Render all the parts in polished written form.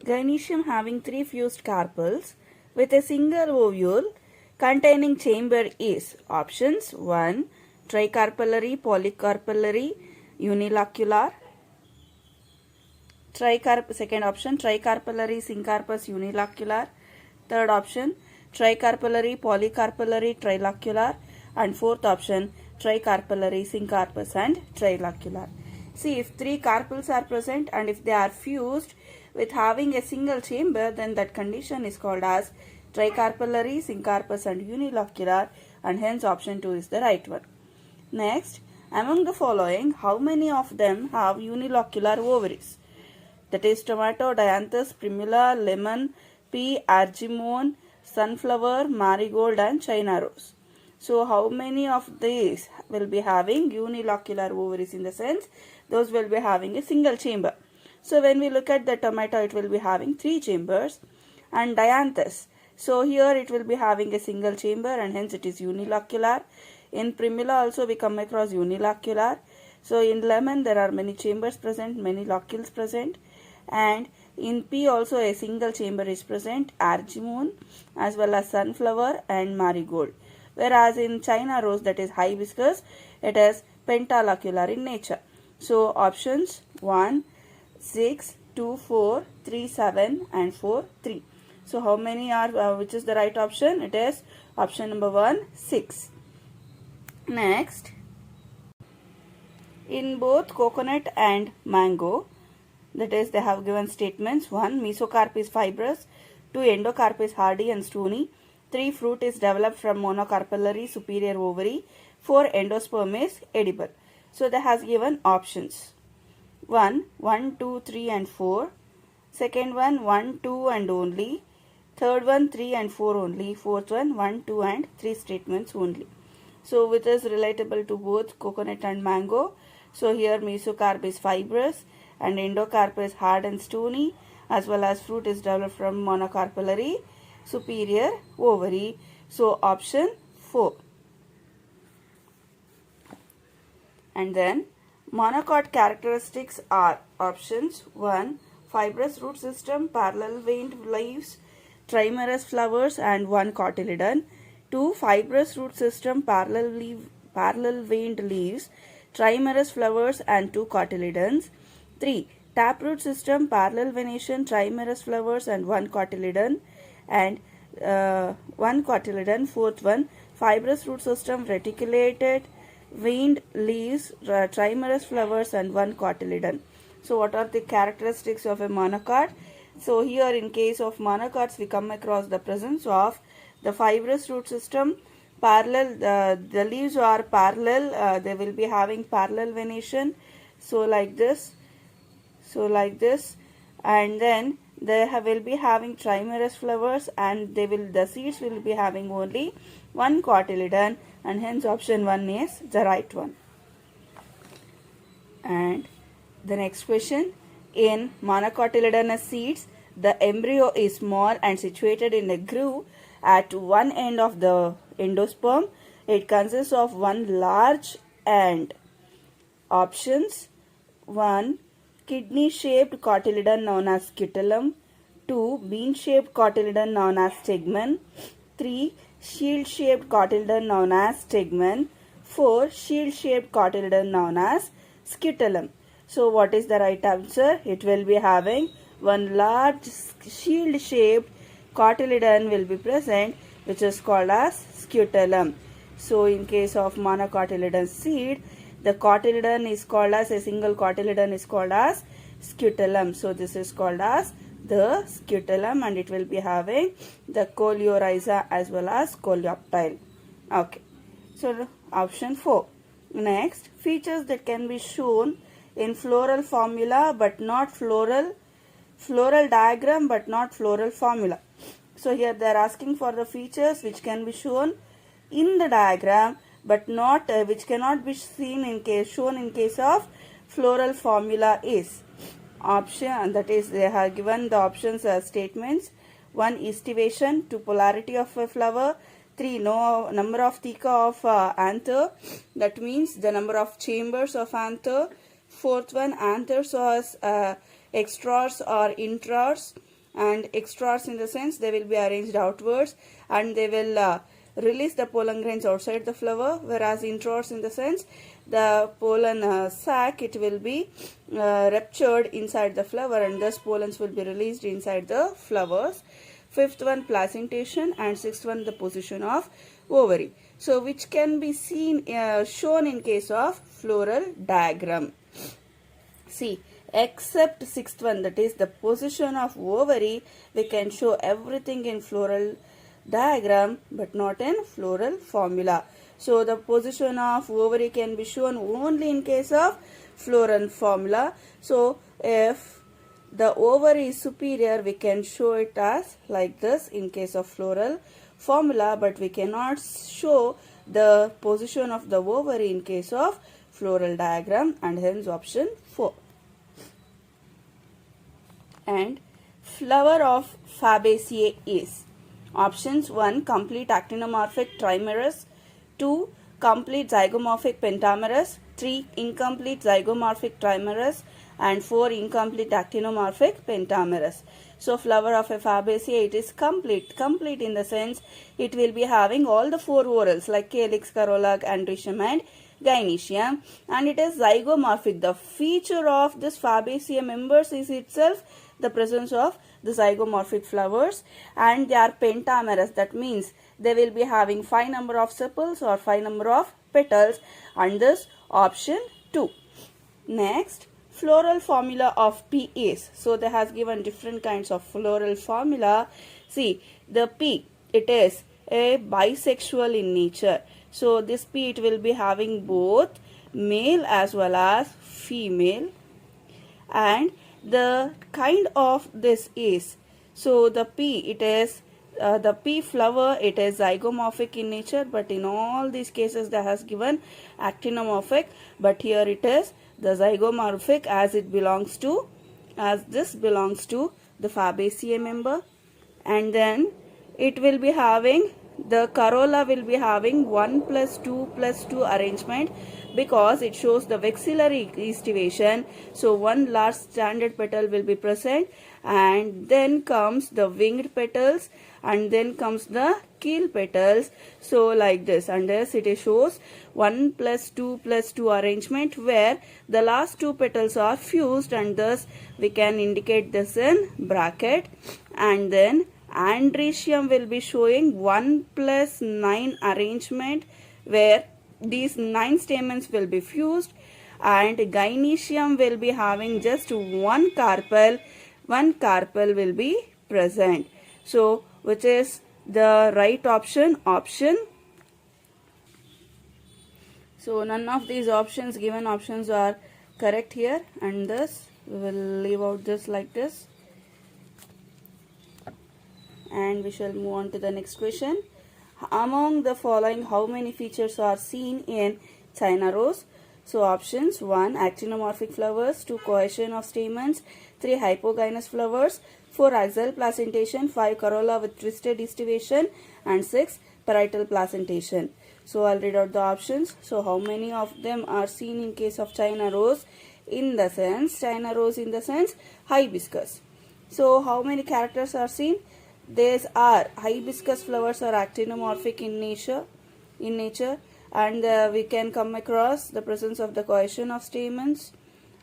Gynoecium having 3 fused carpels with a single ovule containing chamber is options 1. Tricarpellary, polycarpellary, unilocular. Second option, tricarpellary, syncarpous, unilocular. Third option, tricarpellary, polycarpellary, trilocular. And fourth option, tricarpellary, syncarpous and trilocular. See, if 3 carpels are present and if they are fused with having a single chamber, then that condition is called as tricarpellary, syncarpous and unilocular, and hence option 2 is the right one. Next, among the following, how many of them have unilocular ovaries? That is tomato, dianthus, primula, lemon, pea, argemone, sunflower, marigold and China rose. So how many of these will be having unilocular ovaries, in the sense those will be having a single chamber. So when we look at the tomato, it will be having 3 chambers, and dianthus, so here it will be having a single chamber and hence it is unilocular. In primula also we come across unilocular. So in lemon there are many chambers present, many locules present, and in pea also a single chamber is present, argemone as well as sunflower and marigold. Whereas in China rose, that is hibiscus, it is pentalocular in nature. So options 1, 6, 2, 4, 3, 7 and 4, 3. So how many are, which is the right option? It is option number 1, 6. Next, in both coconut and mango, that is, they have given statements. 1. Mesocarp is fibrous. 2. Endocarp is hardy and stony. 3. Fruit is developed from monocarpellary superior ovary. 4. Endosperm is edible. So they has given options. 1, 1, 2, 3 and 4. Second one, 1, 2 and only. Third one, 3 and 4 only. Fourth one, 1, 2 and 3 statements only. So which is relatable to both coconut and mango. So here mesocarp is fibrous and endocarp is hard and stony, as well as fruit is developed from monocarpellary superior ovary. So option 4. And then monocot characteristics are options 1. Fibrous root system, parallel veined leaves, trimerous flowers and 1 cotyledon. 2. Fibrous root system, parallel veined leaves, trimerous flowers and 2 cotyledons. 3. Taproot system, parallel venation, trimerous flowers and 1 cotyledon and 1 cotyledon. Fourth one, fibrous root system, reticulated veined leaves, trimerous flowers and 1 cotyledon. So what are the characteristics of a monocot? So here in case of monocots we come across the presence of the fibrous root system, parallel, the leaves are parallel, they will be having parallel venation, so like this, and then they will be having trimerous flowers, and the seeds will be having only 1 cotyledon, and hence option 1 is the right one. And the next question, in monocotyledonous seeds, the embryo is small and situated in a groove at one end of the endosperm. It consists of 1 large end. Options 1. Kidney-shaped cotyledon known as scutellum. 2. Bean-shaped cotyledon known as tegmen. 3. Shield-shaped cotyledon known as tegmen. 4. Shield-shaped cotyledon known as scutellum. So what is the right answer? It will be having 1 large shield-shaped cotyledon will be present, which is called as scutellum. So in case of monocotyledon seed, the cotyledon is called as, a single cotyledon is called as scutellum. So this is called as the scutellum, and it will be having the coleorhiza as well as coleoptile. Okay, so option 4. Next, features that can be shown in floral formula but not floral diagram but not floral formula. So here they are asking for the features which can be shown in the diagram but not which cannot be seen in case shown in case of floral formula is option, that is they have given the options as statements. 1. Estivation, 2. Polarity of a flower. 3. No number of theca of anther, that means the number of chambers of anther. Fourth one, anthers or extras or intras. and extras in the sense they will be arranged outwards and they will release the pollen grains outside the flower, whereas introds in the sense the pollen sac, it will be ruptured inside the flower and thus pollens will be released inside the flowers. Fifth one, placentation, and sixth one, the position of ovary. So which can be seen shown in case of floral diagram. See, except sixth one, that is the position of ovary, we can show everything in floral diagram but not in floral formula. So the position of ovary can be shown only in case of floral formula. So if the ovary is superior, we can show it as like this in case of floral formula, but we cannot show the position of the ovary in case of floral diagram, and hence option 4. And flower of Fabaceae is options 1, complete actinomorphic trimerous, 2, complete zygomorphic pentamerous, 3, incomplete zygomorphic trimerous, and 4, incomplete actinomorphic pentamerous. So flower of a Fabaceae, it is complete. Complete in the sense it will be having all the 4 whorls like calyx, corolla, androecium and gynoecium, and it is zygomorphic. The feature of this Fabaceae members is itself the presence of the zygomorphic flowers, and they are pentamerous. That means they will be having 5 number of sepals or 5 number of petals, and this option 2. Next, floral formula of P is. So they has given different kinds of floral formula. See, the P, it is a bisexual in nature. So this P, it will be having both male as well as female, and the kind of this is, so the P, it is the P flower, it is zygomorphic in nature, but in all these cases they has given actinomorphic, but here it is the zygomorphic as it belongs to, as this belongs to the Fabaceae member. And then it will be having, the corolla will be having 1 plus 2 plus 2 arrangement because it shows the vexillary estivation. So one large standard petal will be present, and then comes the winged petals, and then comes the keel petals. So like this, and thus it shows 1 plus 2 plus 2 arrangement where the last 2 petals are fused, and thus we can indicate this in bracket. And then androecium will be showing 1 plus 9 arrangement where these 9 stamens will be fused, and gynoecium will be having just 1 carpel will be present. So which is the right option? Option. So none of these options, given options, are correct here, and thus we will leave out this like this, and we shall move on to the next question. Among the following, how many features are seen in China rose? So options: 1, actinomorphic flowers, 2, cohesion of stamens, 3, hypogynous flowers, 4, axial placentation, 5, corolla with twisted estivation, and 6, parietal placentation. So I'll read out the options. So how many of them are seen in case of China rose? In the sense, China rose in the sense hibiscus. So how many characters are seen? These are hibiscus flowers are actinomorphic in nature, and we can come across the presence of the cohesion of stamens,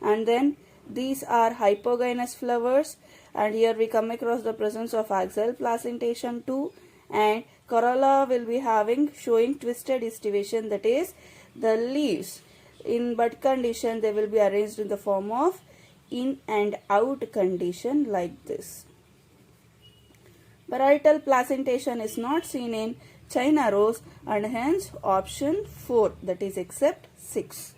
and then these are hypogynous flowers, and here we come across the presence of axial placentation too, and corolla will be having showing twisted estivation, that is the leaves in bud condition they will be arranged in the form of in and out condition like this. Parietal placentation is not seen in China rose, and hence option 4, that is except 6.